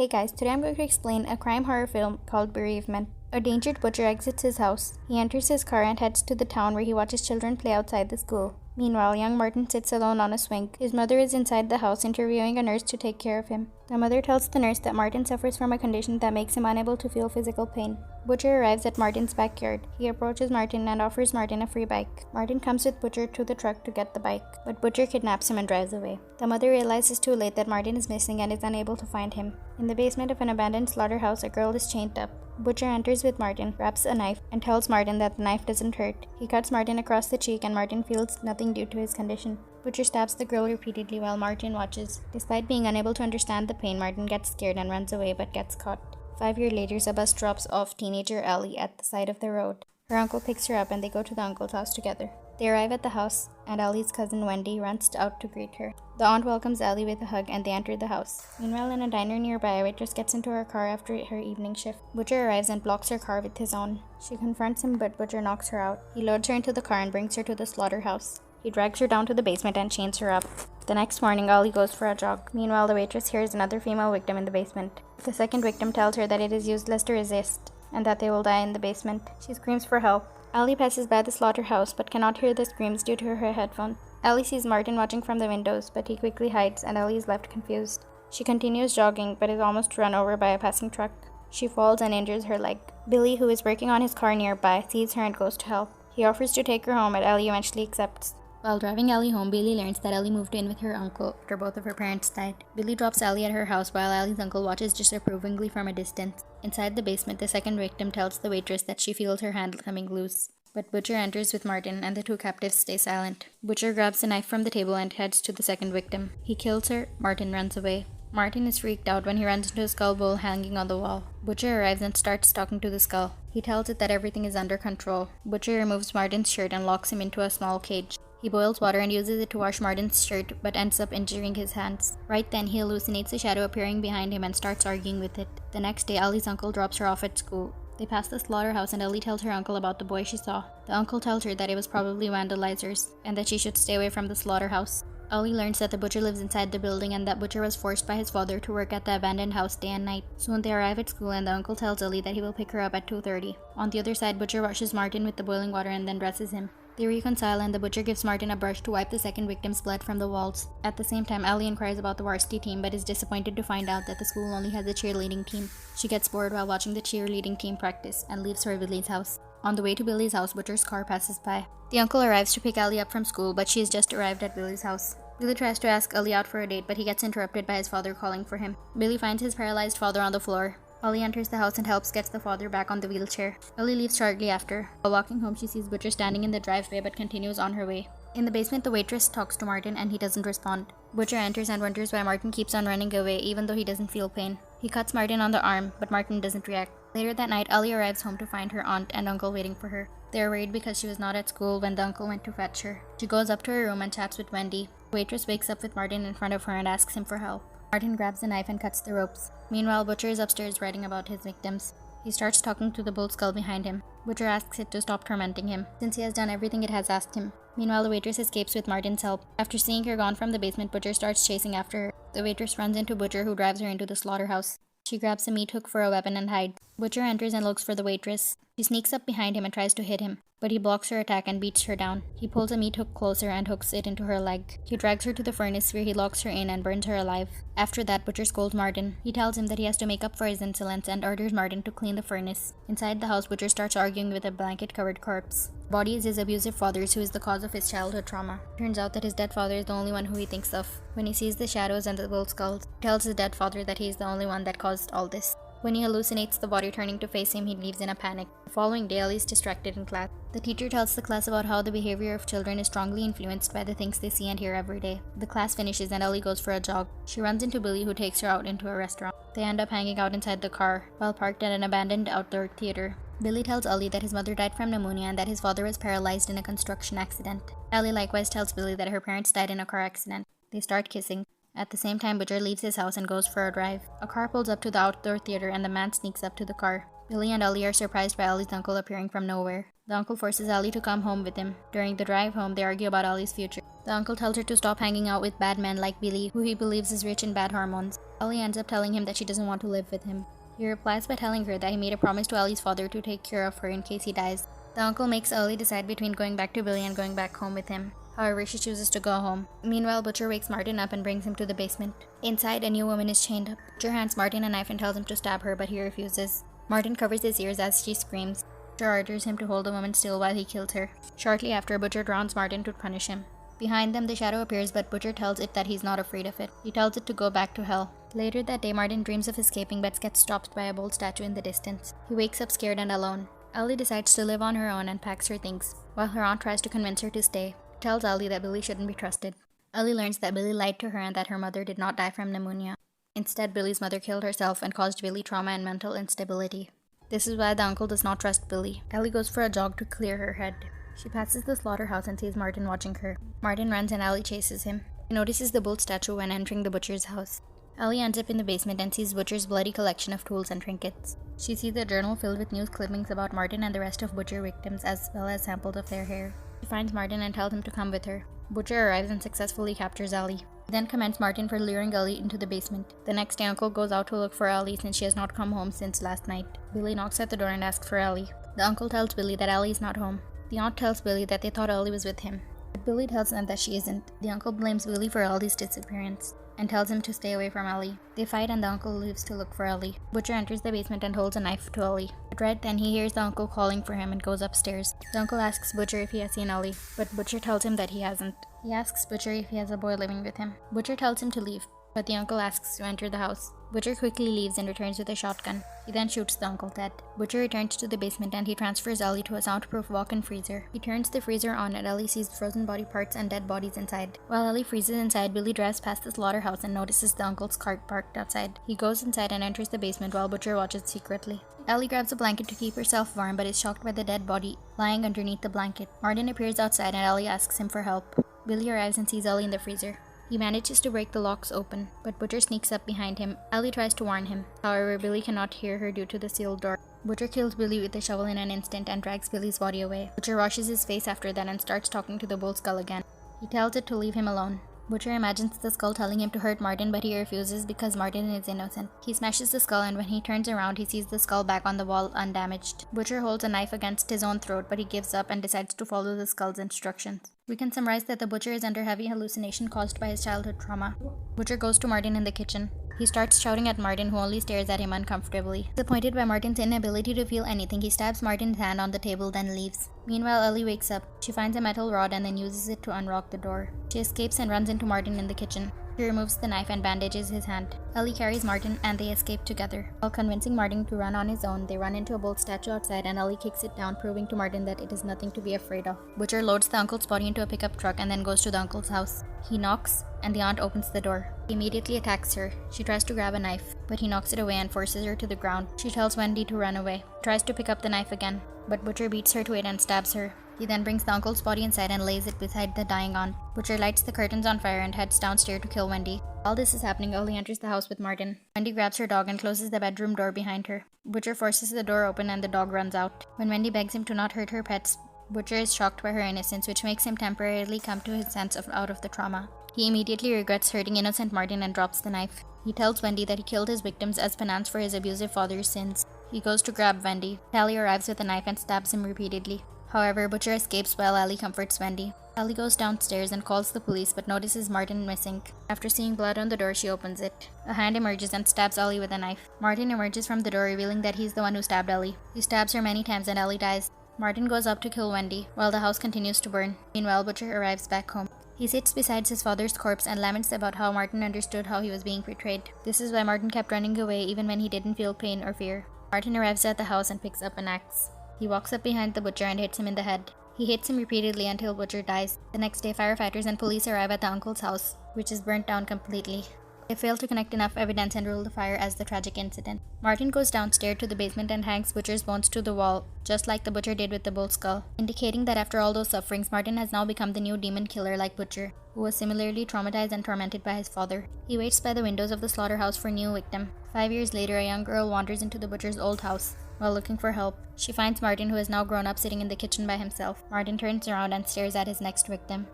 Hey guys, today I'm going to explain a crime horror film called Bereavement. A deranged butcher exits his house. He enters his car and heads to the town where he watches children play outside the school. Meanwhile, young Martin sits alone on a swing. His mother is inside the house interviewing a nurse to take care of him. The mother tells the nurse that Martin suffers from a condition that makes him unable to feel physical pain. Butcher arrives at Martin's backyard. He approaches Martin and offers Martin a free bike. Martin comes with Butcher to the truck to get the bike, but Butcher kidnaps him and drives away. The mother realizes too late that Martin is missing and is unable to find him. In the basement of an abandoned slaughterhouse, a girl is chained up. Butcher enters with Martin, grabs a knife, and tells Martin that the knife doesn't hurt. He cuts Martin across the cheek and Martin feels nothing due to his condition. Butcher stabs the girl repeatedly while Martin watches. Despite being unable to understand the pain, Martin gets scared and runs away but gets caught. 5 years later, a bus drops off teenager Ellie at the side of the road. Her uncle picks her up and they go to the uncle's house together. They arrive at the house and Ellie's cousin Wendy runs out to greet her. The aunt welcomes Ellie with a hug and they enter the house. Meanwhile, in a diner nearby, a waitress gets into her car after her evening shift. Butcher arrives and blocks her car with his own. She confronts him but Butcher knocks her out. He loads her into the car and brings her to the slaughterhouse. He drags her down to the basement and chains her up. The next morning, Ollie goes for a jog. Meanwhile, the waitress hears another female victim in the basement. The second victim tells her that it is useless to resist and that they will die in the basement. She screams for help. Ellie passes by the slaughterhouse but cannot hear the screams due to her headphones. Ellie sees Martin watching from the windows, but he quickly hides and Ellie is left confused. She continues jogging but is almost run over by a passing truck. She falls and injures her leg. Billy, who is working on his car nearby, sees her and goes to help. He offers to take her home but Ellie eventually accepts. While driving Ellie home, Billy learns that Ellie moved in with her uncle after both of her parents died. Billy drops Ellie at her house while Ellie's uncle watches disapprovingly from a distance. Inside the basement, the second victim tells the waitress that she feels her hand coming loose. But Butcher enters with Martin and the two captives stay silent. Butcher grabs a knife from the table and heads to the second victim. He kills her. Martin runs away. Martin is freaked out when he runs into a skull bowl hanging on the wall. Butcher arrives and starts talking to the skull. He tells it that everything is under control. Butcher removes Martin's shirt and locks him into a small cage. He boils water and uses it to wash Martin's shirt but ends up injuring his hands. Right then, he hallucinates a shadow appearing behind him and starts arguing with it. The next day, Ellie's uncle drops her off at school. They pass the slaughterhouse and Ellie tells her uncle about the boy she saw. The uncle tells her that it was probably vandalizers and that she should stay away from the slaughterhouse. Ellie learns that the butcher lives inside the building and that Butcher was forced by his father to work at the abandoned house day and night. Soon they arrive at school and the uncle tells Ellie that he will pick her up at 2:30. On the other side, Butcher washes Martin with the boiling water and then dresses him. They reconcile and the butcher gives Martin a brush to wipe the second victim's blood from the walls. At the same time, Ellie inquires about the varsity team but is disappointed to find out that the school only has a cheerleading team. She gets bored while watching the cheerleading team practice and leaves for Billy's house. On the way to Billy's house, Butcher's car passes by. The uncle arrives to pick Ellie up from school but she has just arrived at Billy's house. Billy tries to ask Ellie out for a date but he gets interrupted by his father calling for him. Billy finds his paralyzed father on the floor. Ellie enters the house and helps get the father back on the wheelchair. Ellie leaves shortly after. While walking home, she sees Butcher standing in the driveway but continues on her way. In the basement, the waitress talks to Martin and he doesn't respond. Butcher enters and wonders why Martin keeps on running away even though he doesn't feel pain. He cuts Martin on the arm, but Martin doesn't react. Later that night, Ellie arrives home to find her aunt and uncle waiting for her. They are worried because she was not at school when the uncle went to fetch her. She goes up to her room and chats with Wendy. The waitress wakes up with Martin in front of her and asks him for help. Martin grabs a knife and cuts the ropes. Meanwhile, Butcher is upstairs writing about his victims. He starts talking to the bull skull behind him. Butcher asks it to stop tormenting him, since he has done everything it has asked him. Meanwhile, the waitress escapes with Martin's help. After seeing her gone from the basement, Butcher starts chasing after her. The waitress runs into Butcher, who drives her into the slaughterhouse. She grabs a meat hook for a weapon and hides. Butcher enters and looks for the waitress. She sneaks up behind him and tries to hit him, but he blocks her attack and beats her down. He pulls a meat hook closer and hooks it into her leg. He drags her to the furnace where he locks her in and burns her alive. After that, Butcher scolds Martin. He tells him that he has to make up for his insolence and orders Martin to clean the furnace. Inside the house, Butcher starts arguing with a blanket-covered corpse. The body is his abusive father's, who is the cause of his childhood trauma. Turns out that his dead father is the only one who he thinks of. When he sees the shadows and the bull skulls, he tells his dead father that he is the only one that caused all this. When he hallucinates the body turning to face him, he leaves in a panic. The following day, Ellie is distracted in class. The teacher tells the class about how the behavior of children is strongly influenced by the things they see and hear every day. The class finishes and Ellie goes for a jog. She runs into Billy, who takes her out into a restaurant. They end up hanging out inside the car, while parked at an abandoned outdoor theater. Billy tells Ellie that his mother died from pneumonia and that his father was paralyzed in a construction accident. Ellie likewise tells Billy that her parents died in a car accident. They start kissing. At the same time, Butcher leaves his house and goes for a drive. A car pulls up to the outdoor theater and the man sneaks up to the car. Billy and Ellie are surprised by Ellie's uncle appearing from nowhere. The uncle forces Ellie to come home with him. During the drive home, they argue about Ellie's future. The uncle tells her to stop hanging out with bad men like Billy, who he believes is rich in bad hormones. Ellie ends up telling him that she doesn't want to live with him. He replies by telling her that he made a promise to Ellie's father to take care of her in case he dies. The uncle makes Ellie decide between going back to Billy and going back home with him. However, she chooses to go home. Meanwhile, Butcher wakes Martin up and brings him to the basement. Inside, a new woman is chained up. Butcher hands Martin a knife and tells him to stab her, but he refuses. Martin covers his ears as she screams. Butcher orders him to hold the woman still while he kills her. Shortly after, Butcher drowns Martin to punish him. Behind them, the shadow appears, but Butcher tells it that he's not afraid of it. He tells it to go back to hell. Later that day, Martin dreams of escaping but gets stopped by a bold statue in the distance. He wakes up scared and alone. Ellie decides to live on her own and packs her things, while her aunt tries to convince her to stay. She tells Ellie that Billy shouldn't be trusted. Ellie learns that Billy lied to her and that her mother did not die from pneumonia. Instead, Billy's mother killed herself and caused Billy trauma and mental instability. This is why the uncle does not trust Billy. Ellie goes for a jog to clear her head. She passes the slaughterhouse and sees Martin watching her. Martin runs and Ellie chases him. He notices the bull statue when entering the butcher's house. Ellie ends up in the basement and sees Butcher's bloody collection of tools and trinkets. She sees a journal filled with news clippings about Martin and the rest of Butcher victims, as well as samples of their hair. She finds Martin and tells him to come with her. Butcher arrives and successfully captures Ellie. He then commends Martin for luring Ellie into the basement. The next day, Uncle goes out to look for Ellie since she has not come home since last night. Billy knocks at the door and asks for Ellie. The uncle tells Billy that Ellie is not home. The aunt tells Billy that they thought Ellie was with him, but Billy tells them that she isn't. The uncle blames Billy for Ellie's disappearance and tells him to stay away from Ellie. They fight and the uncle leaves to look for Ellie. Butcher enters the basement and holds a knife to Ellie. But right then he hears the uncle calling for him and goes upstairs. The uncle asks Butcher if he has seen Ellie, but Butcher tells him that he hasn't. He asks Butcher if he has a boy living with him. Butcher tells him to leave, but the uncle asks to enter the house. Butcher quickly leaves and returns with a shotgun. He then shoots the uncle dead. Butcher returns to the basement and he transfers Ellie to a soundproof walk-in freezer. He turns the freezer on and Ellie sees frozen body parts and dead bodies inside. While Ellie freezes inside, Billy drives past the slaughterhouse and notices the uncle's cart parked outside. He goes inside and enters the basement while Butcher watches secretly. Ellie grabs a blanket to keep herself warm but is shocked by the dead body lying underneath the blanket. Martin appears outside and Ellie asks him for help. Billy arrives and sees Ellie in the freezer. He manages to break the locks open, but Butcher sneaks up behind him. Ellie tries to warn him. However, Billy cannot hear her due to the sealed door. Butcher kills Billy with a shovel in an instant and drags Billy's body away. Butcher washes his face after that and starts talking to the bull skull again. He tells it to leave him alone. Butcher imagines the skull telling him to hurt Martin, but he refuses because Martin is innocent. He smashes the skull and when he turns around, he sees the skull back on the wall undamaged. Butcher holds a knife against his own throat, but he gives up and decides to follow the skull's instructions. We can summarize that the Butcher is under heavy hallucination caused by his childhood trauma. Butcher goes to Martin in the kitchen. He starts shouting at Martin, who only stares at him uncomfortably. Disappointed by Martin's inability to feel anything, he stabs Martin's hand on the table, then leaves. Meanwhile, Ellie wakes up. She finds a metal rod and then uses it to unlock the door. She escapes and runs into Martin in the kitchen. She removes the knife and bandages his hand. Ellie carries Martin and they escape together. While convincing Martin to run on his own, they run into a bull statue outside and Ellie kicks it down, proving to Martin that it is nothing to be afraid of. Butcher loads the uncle's body into a pickup truck and then goes to the uncle's house. He knocks and the aunt opens the door. He immediately attacks her. She tries to grab a knife, but he knocks it away and forces her to the ground. She tells Wendy to run away. She tries to pick up the knife again, but Butcher beats her to it and stabs her. He then brings the uncle's body inside and lays it beside the dying aunt. Butcher lights the curtains on fire and heads downstairs to kill Wendy. While this is happening, Ellie enters the house with Martin. Wendy grabs her dog and closes the bedroom door behind her. Butcher forces the door open and the dog runs out. When Wendy begs him to not hurt her pets, Butcher is shocked by her innocence, which makes him temporarily come to his sense of out of the trauma. He immediately regrets hurting innocent Martin and drops the knife. He tells Wendy that he killed his victims as penance for his abusive father's sins. He goes to grab Wendy. Ellie arrives with a knife and stabs him repeatedly. However, Butcher escapes while Ellie comforts Wendy. Ellie goes downstairs and calls the police but notices Martin missing. After seeing blood on the door, she opens it. A hand emerges and stabs Ellie with a knife. Martin emerges from the door, revealing that he's the one who stabbed Ellie. He stabs her many times and Ellie dies. Martin goes up to kill Wendy, while the house continues to burn. Meanwhile, Butcher arrives back home. He sits beside his father's corpse and laments about how Martin understood how he was being portrayed. This is why Martin kept running away even when he didn't feel pain or fear. Martin arrives at the house and picks up an axe. He walks up behind the Butcher and hits him in the head. He hits him repeatedly until Butcher dies. The next day, firefighters and police arrive at the uncle's house, which is burnt down completely. They fail to connect enough evidence and rule the fire as the tragic incident. Martin goes downstairs to the basement and hangs Butcher's bones to the wall, just like the Butcher did with the bull skull, indicating that after all those sufferings, Martin has now become the new demon killer like Butcher, who was similarly traumatized and tormented by his father. He waits by the windows of the slaughterhouse for a new victim. 5 years later, a young girl wanders into the Butcher's old house. While looking for help, she finds Martin, who is now grown up, sitting in the kitchen by himself. Martin turns around and stares at his next victim.